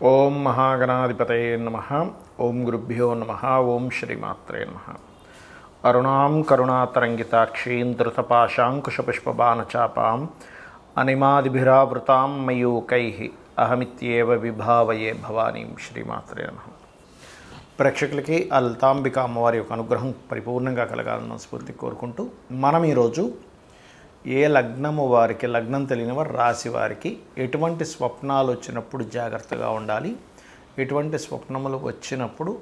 ఓం మహాగణాధిపతయే నమః. ఓం గురుభ్యో నమః. ఓం శ్రీమాత్రే నమః. అరుణాం కరుణాతరంగితాక్షీం ధృతపాశాంకుశపుష్పబాణచాపాం అనిమాదిభిరావృతాం మయూకైః అహమిత్యేవ విభావయే భవానీం. శ్రీమాత్రే నమః. ప్రేక్షకులకి ఆ లలితాంబిక అమ్మవారి యొక్క అనుగ్రహం పరిపూర్ణంగా కలగాలని మనస్ఫూర్తి కోరుకుంటూ మనం ఈరోజు ఏ లగ్నము వారికి, లగ్నం తెలియని వారు, రాశి వారికి ఎటువంటి స్వప్నాలు వచ్చినప్పుడు జాగ్రత్తగా ఉండాలి, ఎటువంటి స్వప్నములు వచ్చినప్పుడు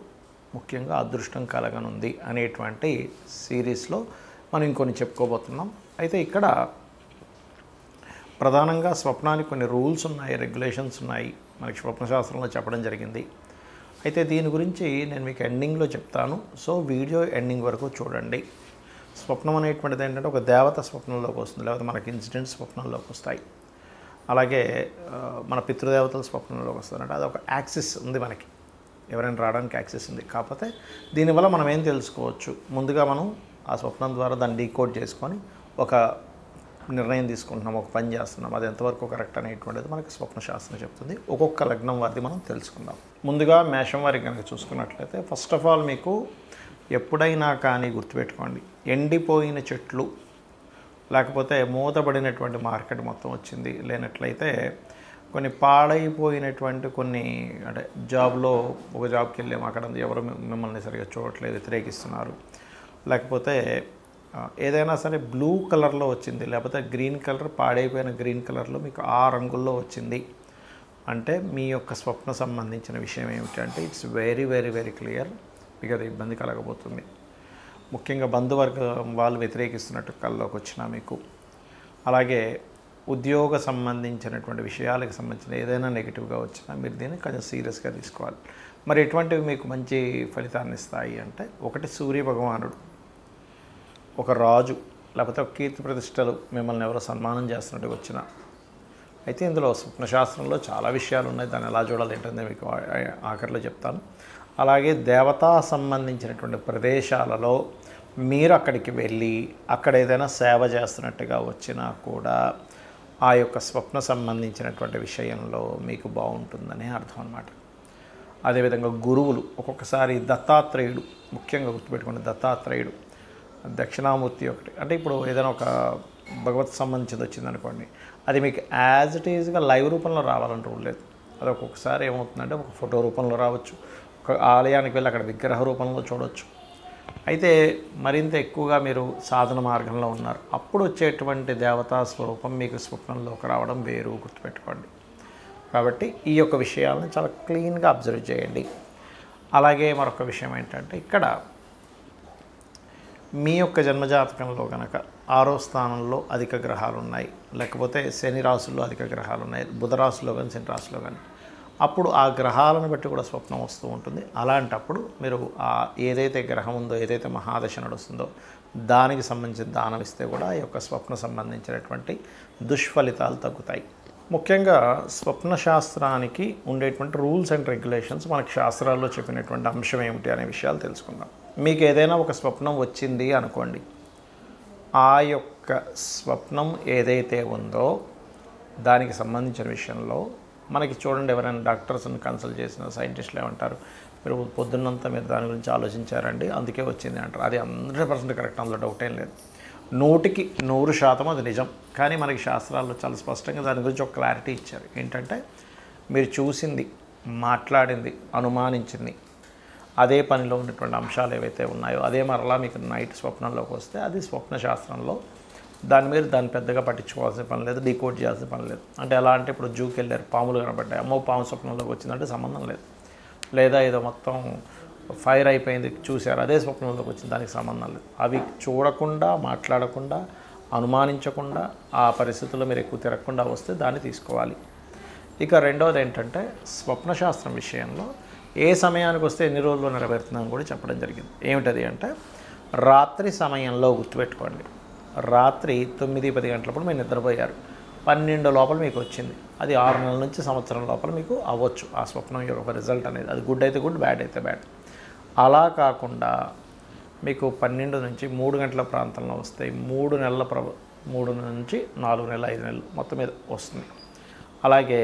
ముఖ్యంగా అదృష్టం కలగనుంది అనేటువంటి సిరీస్లో మనం ఇంకొన్ని చెప్పుకోబోతున్నాం. అయితే ఇక్కడ ప్రధానంగా స్వప్నానికి కొన్ని రూల్స్ ఉన్నాయి, రెగ్యులేషన్స్ ఉన్నాయి, మనకి స్వప్నశాస్త్రంలో చెప్పడం జరిగింది. అయితే దీని గురించి నేను మీకు ఎండింగ్లో చెప్తాను. సో వీడియో ఎండింగ్ వరకు చూడండి. స్వప్నం అనేటువంటిది ఏంటంటే ఒక దేవత స్వప్నంలోకి వస్తుంది, లేకపోతే మనకి ఇన్సిడెంట్స్ స్వప్నంలోకి వస్తాయి. అలాగే మన పితృదేవతల స్వప్నంలోకి వస్తారంటే అది ఒక యాక్సిస్ ఉంది, మనకి ఎవరైనా రావడానికి యాక్సిస్ ఉంది. కాకపోతే దీనివల్ల మనం ఏం తెలుసుకోవచ్చు, ముందుగా మనం ఆ స్వప్నం ద్వారా దాన్ని డీకోడ్ చేసుకొని ఒక నిర్ణయం తీసుకుంటున్నాం, ఒక పని చేస్తున్నాం, అది ఎంతవరకు కరెక్ట్ అనేటువంటిది మనకి స్వప్నశాస్త్రం చెప్తుంది. ఒక్కొక్క లగ్నం వారిది మనం తెలుసుకుందాం. ముందుగా మేషం వారికి కనుక చూసుకున్నట్లయితే ఫస్ట్ ఆఫ్ ఆల్ మీకు ఎప్పుడైనా కానీ గుర్తుపెట్టుకోండి, ఎండిపోయిన చెట్లు లేకపోతే మూతబడినటువంటి మార్కెట్ మొత్తం వచ్చింది, లేనట్లయితే కొన్ని పాడైపోయినటువంటి కొన్ని అంటే జాబ్లో ఒక జాబ్కి వెళ్ళాము, అక్కడ ఎవరు మిమ్మల్ని సరిగా చూడట్లేదు, వ్యతిరేకిస్తున్నారు, లేకపోతే ఏదైనా సరే బ్లూ కలర్లో వచ్చింది, లేకపోతే గ్రీన్ కలర్, పాడైపోయిన గ్రీన్ కలర్లో మీకు ఆ రంగుల్లో వచ్చింది అంటే మీ యొక్క స్వప్న సంబంధించిన విషయం ఏమిటంటే it's very very very clear, మీకు అది ఇబ్బంది కలగబోతుంది. ముఖ్యంగా బంధువర్గం వాళ్ళు వ్యతిరేకిస్తున్నట్టు కళ్ళలోకి వచ్చినా మీకు, అలాగే ఉద్యోగ సంబంధించినటువంటి విషయాలకు సంబంధించిన ఏదైనా నెగిటివ్గా వచ్చినా మీరు దీన్ని కొంచెం సీరియస్గా తీసుకోవాలి. మరి ఎటువంటివి మీకు మంచి ఫలితాన్ని ఇస్తాయి అంటే, ఒకటి సూర్య భగవానుడు, ఒక రాజు, లేకపోతే ఒక కీర్తి ప్రతిష్టలు మిమ్మల్ని ఎవరో సన్మానం చేస్తున్నట్టు వచ్చిన. అయితే ఇందులో స్వప్నశాస్త్రంలో చాలా విషయాలు ఉన్నాయి, దాన్ని ఎలా చూడాలి ఏంటంటే మీకు ఆఖరిలో చెప్తాను. అలాగే దేవతా సంబంధించినటువంటి ప్రదేశాలలో మీరు అక్కడికి వెళ్ళి అక్కడ ఏదైనా సేవ చేస్తున్నట్టుగా వచ్చినా కూడా ఆ యొక్క స్వప్న సంబంధించినటువంటి విషయంలో మీకు బాగుంటుందనే అర్థం అన్నమాట. అదేవిధంగా గురువులు, ఒక్కొక్కసారి దత్తాత్రేయుడు, ముఖ్యంగా గుర్తుపెట్టుకోండి, దత్తాత్రేయుడు దక్షిణామూర్తి ఒకటి. అంటే ఇప్పుడు ఏదైనా ఒక భగవత్ సంబంధించింది వచ్చిందనుకోండి, అది మీకు యాజ్ ఇట్ ఈజ్గా లైవ్ రూపంలో రావాలని రూల్ లేదు. అది ఒక్కొక్కసారి ఏమవుతుందంటే ఒక ఫోటో రూపంలో రావచ్చు, ఒక ఆలయానికి వెళ్ళి అక్కడ విగ్రహ రూపంలో చూడవచ్చు. అయితే మరింత ఎక్కువగా మీరు సాధన మార్గంలో ఉన్నారు, అప్పుడు వచ్చేటువంటి దేవతా స్వరూపం మీకు స్వప్నంలోకి రావడం వేరు, గుర్తుపెట్టుకోండి. కాబట్టి ఈ యొక్క విషయాలను చాలా క్లీన్గా అబ్జర్వ్ చేయండి. అలాగే మరొక విషయం ఏంటంటే, ఇక్కడ మీ యొక్క జన్మజాతకంలో కనుక 6వ స్థానంలో అధిక గ్రహాలు ఉన్నాయి, లేకపోతే శని రాశుల్లో అధిక గ్రహాలు ఉన్నాయి, బుధ రాశిలో కానీ శని రాశిలో కానీ, అప్పుడు ఆ గ్రహాలను బట్టి కూడా స్వప్నం వస్తూ ఉంటుంది. అలాంటప్పుడు మీరు ఏదైతే గ్రహం ఉందో, ఏదైతే మహాదశ నడుస్తుందో దానికి సంబంధించిన దానం ఇస్తే కూడా ఈ యొక్క స్వప్న సంబంధించినటువంటి దుష్ఫలితాలు తగ్గుతాయి. ముఖ్యంగా స్వప్న శాస్త్రానికి ఉండేటువంటి రూల్స్ అండ్ రెగ్యులేషన్స్, మనకి శాస్త్రాల్లో చెప్పినటువంటి అంశం ఏమిటి అనే విషయాలు తెలుసుకుందాం. మీకు ఏదైనా ఒక స్వప్నం వచ్చింది అనుకోండి, ఆ యొక్క స్వప్నం ఏదైతే ఉందో దానికి సంబంధించిన విషయంలో మనకి చూడండి, ఎవరైనా డాక్టర్స్ని కన్సల్ట్ చేసిన సైంటిస్టులు ఏమంటారు, మీరు పొద్దున్నంతా మీరు దాని గురించి ఆలోచించారండి అందుకే వచ్చింది అంటారు. అది 100% కరెక్ట్, అందులో డౌట్ ఏం లేదు, 100కి 100% అది నిజం. కానీ మనకి శాస్త్రాల్లో చాలా స్పష్టంగా దాని గురించి ఒక క్లారిటీ ఇచ్చారు. ఏంటంటే, మీరు చూసింది, మాట్లాడింది, అనుమానించింది, అదే పనిలో ఉన్నటువంటి అంశాలు ఏవైతే ఉన్నాయో అదే మరలా మీకు నైట్ స్వప్నంలోకి వస్తే అది స్వప్న శాస్త్రంలో దాన్ని పెద్దగా పట్టించుకోవాల్సిన పని లేదు, డీకోడ్ చేయాల్సిన పని లేదు. అంటే ఎలా అంటే, ఇప్పుడు జూకి వెళ్ళారు, పాములు కనబడ్డాయి, అమ్మో పాము స్వప్నంలోకి వచ్చిందంటే సంబంధం లేదు. లేదా ఏదో మొత్తం ఫైర్ అయిపోయింది చూశారు, అదే స్వప్నంలోకి వచ్చింది, దానికి సంబంధం లేదు. అవి చూడకుండా, మాట్లాడకుండా, అనుమానించకుండా, ఆ పరిస్థితుల్లో మీరు ఎక్కువ తిరగకుండా వస్తే దాన్ని తీసుకోవాలి. ఇక రెండవది ఏంటంటే, స్వప్నశాస్త్రం విషయంలో ఏ సమయానికి వస్తే ఎన్ని రోజుల్లో నెరవేరుతుందని కూడా చెప్పడం జరిగింది. ఏమిటది అంటే, రాత్రి సమయంలో గుర్తుపెట్టుకోండి, రాత్రి 9-10 గంటలప్పుడు మీరు నిద్రపోయారు, 12 లోపల మీకు వచ్చింది, అది 6 నెలల నుంచి సంవత్సరం లోపల మీకు అవ్వచ్చు ఆ స్వప్నం యొక్క రిజల్ట్ అనేది. అది గుడ్ అయితే గుడ్, బ్యాడ్ అయితే బ్యాడ్. అలా కాకుండా మీకు 12 నుంచి 3 గంటల ప్రాంతంలో వస్తాయి, 3 నుంచి 4 నెలలు, 5 నెలలు మొత్తం మీద వస్తుంది. అలాగే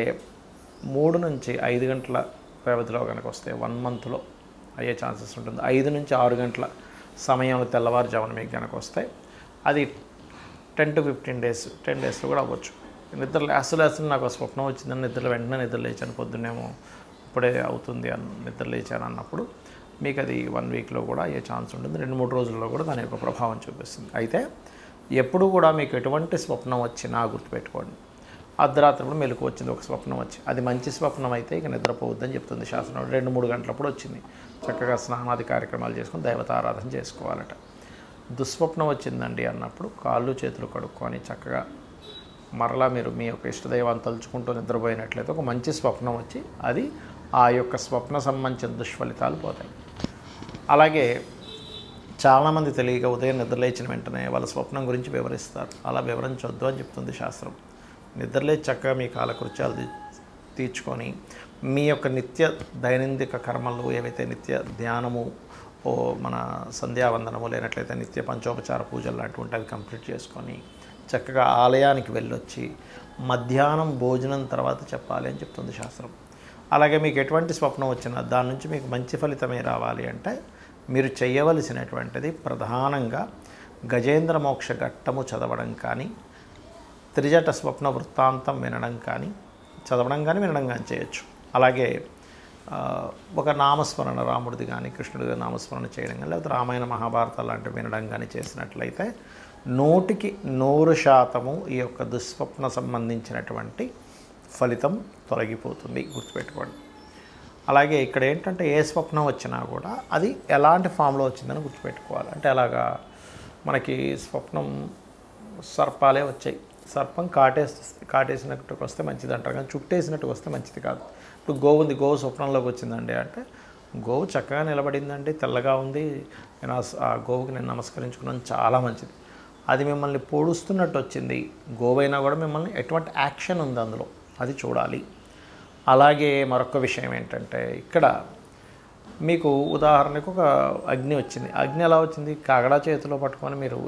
3 నుంచి 5 గంటల వ్యవధిలో కనుక వస్తే 1 మంత్లో అయ్యే ఛాన్సెస్ ఉంటుంది. 5 నుంచి 6 గంటల సమయంలో తెల్లవారుజామున మీకు కనుక వస్తే అది 10 to 15 డేస్, 10 డేస్లో కూడా అవ్వచ్చు. నిద్ర లేస్తూ నాకు స్వప్నం వచ్చిందని వెంటనే నిద్ర లేచాను, పొద్దున్నేమో ఇప్పుడే అవుతుంది అని నిద్ర లేచాను అన్నప్పుడు మీకు అది 1 వీక్లో కూడా అయ్యే ఛాన్స్ ఉంటుంది. 2-3 రోజుల్లో కూడా దాని యొక్క ప్రభావం చూపిస్తుంది. అయితే ఎప్పుడు కూడా మీకు ఎటువంటి స్వప్నం వచ్చినా గుర్తుపెట్టుకోండి, అర్ధరాత్రిప్పుడు మెలకు వచ్చింది ఒక స్వప్నం వచ్చి, అది మంచి స్వప్నం అయితే ఇక నిద్రపోవద్దని చెప్తుంది శాస్త్రం. 2-3 గంటలప్పుడు వచ్చింది, చక్కగా స్నానాది కార్యక్రమాలు చేసుకొని దైవతారాధన చేసుకోవాలట. దుస్వప్నం వచ్చిందండి అన్నప్పుడు కాళ్ళు చేతులు కడుక్కొని చక్కగా మరలా మీరు మీ యొక్క ఇష్టదైవాన్ని తలుచుకుంటూ నిద్రపోయినట్లయితే ఒక మంచి స్వప్నం వచ్చి అది ఆ యొక్క స్వప్న సంబంధించిన దుష్ఫలితాలు పోతాయి. అలాగే చాలామంది తెలియక ఉదయం నిద్రలేచిన వెంటనే వాళ్ళ స్వప్నం గురించి వివరిస్తారు. అలా వివరించొద్దు అని చెప్తుంది శాస్త్రం. నిద్రలేచి చక్కగా మీ కాలకృత్యాలు తీర్చుకొని మీ యొక్క నిత్య దైనందిక కర్మలు ఏవైతే నిత్య ధ్యానము, మన సంధ్యావందనము, లేనట్లయితే నిత్య పంచోపచార పూజలు లాంటివి అవి కంప్లీట్ చేసుకొని చక్కగా ఆలయానికి వెళ్ళొచ్చి మధ్యాహ్నం భోజనం తర్వాత చెప్పాలి అని చెప్తుంది శాస్త్రం. అలాగే మీకు ఎటువంటి స్వప్నం వచ్చినా దాని నుంచి మీకు మంచి ఫలితమే రావాలి అంటే మీరు చేయవలసినటువంటిది ప్రధానంగా గజేంద్ర మోక్ష ఘట్టము చదవడం కానీ, త్రిజట స్వప్న వృత్తాంతం వినడం కానీ, చదవడం కానీ వినడం కానీ చేయొచ్చు. అలాగే ఒక నామస్మరణ, రాముడిది కానీ కృష్ణుడిది నామస్మరణ చేయడం కానీ, లేకపోతే రామాయణ మహాభారతాలు లాంటివి వినడం కానీ చేసినట్లయితే 100% ఈ యొక్క దుస్వప్న సంబంధించినటువంటి ఫలితం తొలగిపోతుంది, గుర్తుపెట్టుకోండి. అలాగే ఇక్కడ ఏంటంటే ఏ స్వప్నం వచ్చినా కూడా అది ఎలాంటి ఫామ్లో వచ్చిందని గుర్తుపెట్టుకోవాలి. అంటే అలాగా మనకి స్వప్నం సర్పాలే వచ్చాయి, సర్పం కాటేసినట్టుకు వస్తే మంచిది అంటారు, కానీ చుట్టేసినట్టుకు వస్తే మంచిది కాదు. ఇప్పుడు గోవు ఉంది, గోవు స్వప్నంలోకి వచ్చిందండి అంటే గోవు చక్కగా నిలబడిందండి, తెల్లగా ఉంది, నేను ఆ గోవుకి నేను నమస్కరించుకున్నాను, చాలా మంచిది. అది మిమ్మల్ని పొడుస్తున్నట్టు వచ్చింది, గోవైనా కూడా మిమ్మల్ని ఎటువంటి యాక్షన్ ఉంది అందులో అది చూడాలి. అలాగే మరొక విషయం ఏంటంటే ఇక్కడ మీకు ఉదాహరణకు ఒక అగ్ని వచ్చింది, అగ్ని ఎలా వచ్చింది, కాగడా చేతిలో పట్టుకొని మీరు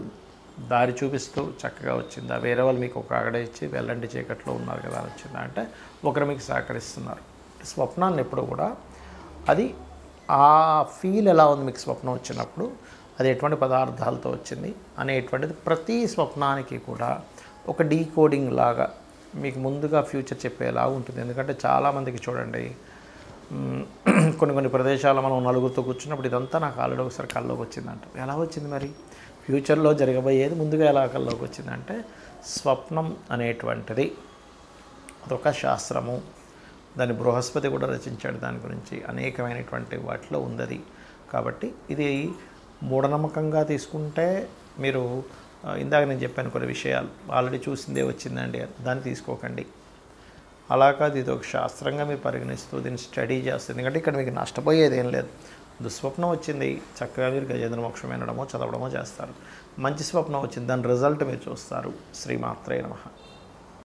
దారి చూపిస్తూ చక్కగా వచ్చిందా, వేరే వాళ్ళు మీకు ఒక కాగడ ఇచ్చి వెళ్ళండి చీకట్లో ఉన్నారు కదా అని వచ్చిందా అంటే ఒకరు మీకు సహకరిస్తున్నారు. స్వప్నాన్ని ఎప్పుడు కూడా అది ఆ ఫీల్ ఎలా ఉంది మీకు స్వప్నం వచ్చినప్పుడు, అది ఎటువంటి పదార్థాలతో వచ్చింది అనేటువంటిది ప్రతి స్వప్నానికి కూడా ఒక డీకోడింగ్ లాగా మీకు ముందుగా ఫ్యూచర్ చెప్పేలా ఉంటుంది. ఎందుకంటే చాలామందికి చూడండి కొన్ని ప్రదేశాల్లో మనం నలుగురితో కూర్చున్నప్పుడు ఇదంతా నాకు ఆల్రెడీ ఒకసారి కల్లోకి వచ్చిందంట. ఎలా వచ్చింది మరి, ఫ్యూచర్లో జరగబోయేది ముందుగా ఎలా కల్లోకి వచ్చిందంటే స్వప్నం అనేటువంటిది అదొక శాస్త్రము, దాన్ని బృహస్పతి కూడా రచించాడు, దాని గురించి అనేకమైనటువంటి వాటిలో ఉంది. కాబట్టి ఇది మూఢనమ్మకంగా తీసుకుంటే మీరు ఇందాక నేను చెప్పాను కొన్ని విషయాలు ఆల్రెడీ చూసిందే వచ్చిందండి దాన్ని తీసుకోకండి. అలా కాదు, ఇది ఒక శాస్త్రంగా మీరు పరిగణిస్తూ దీన్ని స్టడీ చేస్తుంది. ఎందుకంటే ఇక్కడ మీకు నష్టపోయేది ఏం లేదు. దుస్వప్నం వచ్చింది, చక్కగా మీరు గజేంద్ర మోక్షం వినడమో చదవడమో చేస్తారు. మంచి స్వప్నం వచ్చింది, దాని రిజల్ట్ మీరు చూస్తారు. శ్రీమాత్రే నమః.